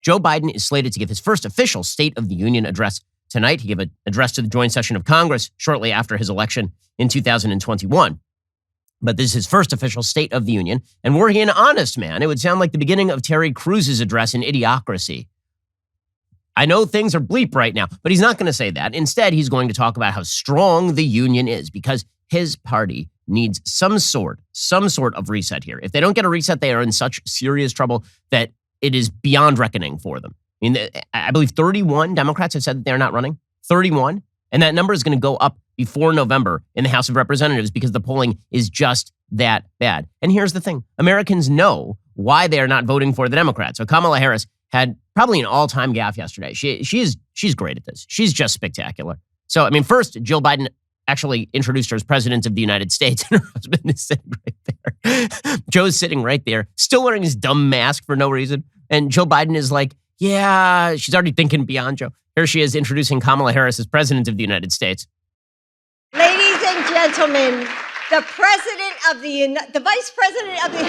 Joe Biden is slated to give his first official State of the Union address tonight. He gave an address to the joint session of Congress shortly after his election in 2021. But this is his first official State of the Union. And were he an honest man, it would sound like the beginning of Terry Crews's address in Idiocracy. I know things are bleep right now, but he's not going to say that. Instead, he's going to talk about how strong the union is because his party needs some sort of reset here. If they don't get a reset, they are in such serious trouble that it is beyond reckoning for them. I mean, I believe 31 Democrats have said that they're not running. 31. And that number is going to go up before November in the House of Representatives because the polling is just that bad. And here's the thing. Americans know why they are not voting for the Democrats. So Kamala Harris had probably an all-time gaffe yesterday. She's great at this. She's just spectacular. So, I mean, first, Jill Biden actually introduced her as President of the United States, and her husband is sitting right there. Joe's sitting right there, still wearing his dumb mask for no reason. And Joe Biden is like, yeah, she's already thinking beyond Joe. Here she is introducing Kamala Harris as President of the United States. Ladies and gentlemen, the Vice President of the...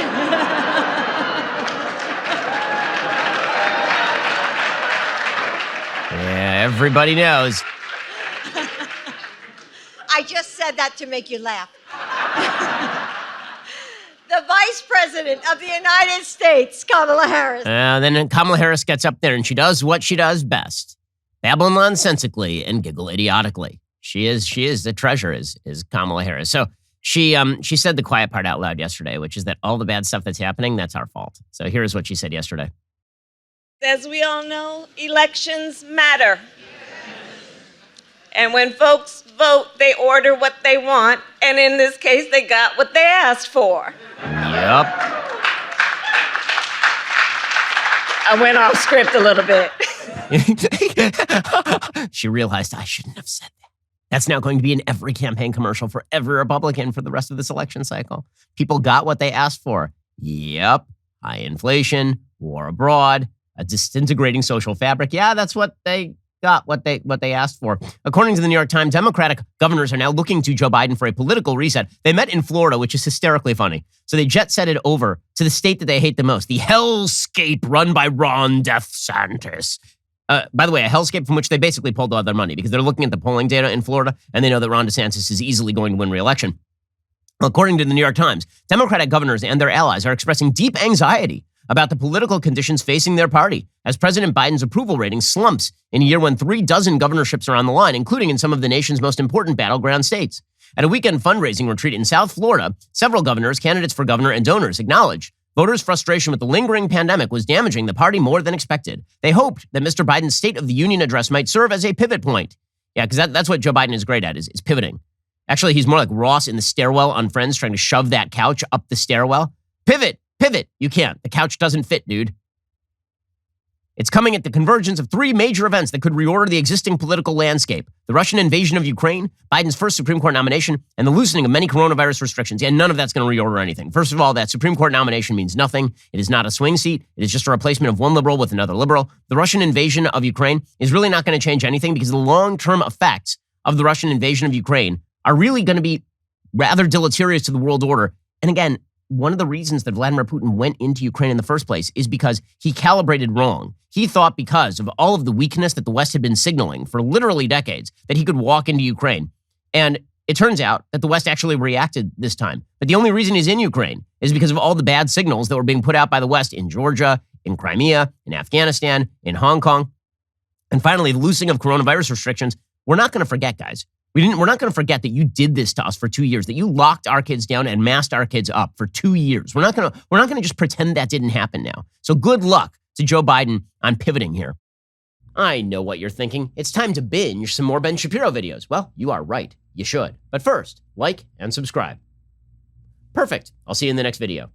Yeah, everybody knows. I just said that to make you laugh. The Vice President of the United States, Kamala Harris. Then Kamala Harris gets up there and she does what she does best. Babble nonsensically and giggle idiotically. She is the treasure, is Kamala Harris. So she said the quiet part out loud yesterday, which is that all the bad stuff that's happening, that's our fault. So here's what she said yesterday. As we all know, elections matter. And when folks vote, they order what they want. And in this case, they got what they asked for. Yep. I went off script a little bit. She realized I shouldn't have said that. That's now going to be in every campaign commercial for every Republican for the rest of this election cycle. People got what they asked for. Yep. High inflation, war abroad, a disintegrating social fabric. Yeah, that's what they got, what they asked for. According to the New York Times, Democratic governors are now looking to Joe Biden for a political reset. They met in Florida, which is hysterically funny. So they jet-setted over to the state that they hate the most, the hellscape run by Ron DeSantis. By the way, a hellscape from which they basically pulled all their money because they're looking at the polling data in Florida and they know that Ron DeSantis is easily going to win re-election. According to the New York Times, Democratic governors and their allies are expressing deep anxiety about the political conditions facing their party as President Biden's approval rating slumps in a year when 36 governorships are on the line, including in some of the nation's most important battleground states. At a weekend fundraising retreat in South Florida, several governors, candidates for governor, and donors acknowledged voters' frustration with the lingering pandemic was damaging the party more than expected. They hoped that Mr. Biden's State of the Union address might serve as a pivot point. Yeah, because that's what Joe Biden is great at, is pivoting. Actually, he's more like Ross in the stairwell on Friends trying to shove that couch up the stairwell. Pivot. You can't. The couch doesn't fit, dude. It's coming at the convergence of 3 major events that could reorder the existing political landscape. The Russian invasion of Ukraine, Biden's first Supreme Court nomination, and the loosening of many coronavirus restrictions. Yeah, none of that's going to reorder anything. First of all, that Supreme Court nomination means nothing. It is not a swing seat. It is just a replacement of one liberal with another liberal. The Russian invasion of Ukraine is really not going to change anything because the long-term effects of the Russian invasion of Ukraine are really going to be rather deleterious to the world order. And again, one of the reasons that Vladimir Putin went into Ukraine in the first place is because he calibrated wrong. He thought because of all of the weakness that the West had been signaling for literally decades that he could walk into Ukraine. And it turns out that the West actually reacted this time. But the only reason he's in Ukraine is because of all the bad signals that were being put out by the West in Georgia, in Crimea, in Afghanistan, in Hong Kong. And finally, the loosening of coronavirus restrictions. We're not going to forget, guys. We're not going to forget that you did this to us for 2 years, that you locked our kids down and masked our kids up for 2 years. We're not going to just pretend that didn't happen now. So good luck to Joe Biden on pivoting here. I know what you're thinking. It's time to binge some more Ben Shapiro videos. Well, you are right. You should. But first, like and subscribe. Perfect. I'll see you in the next video.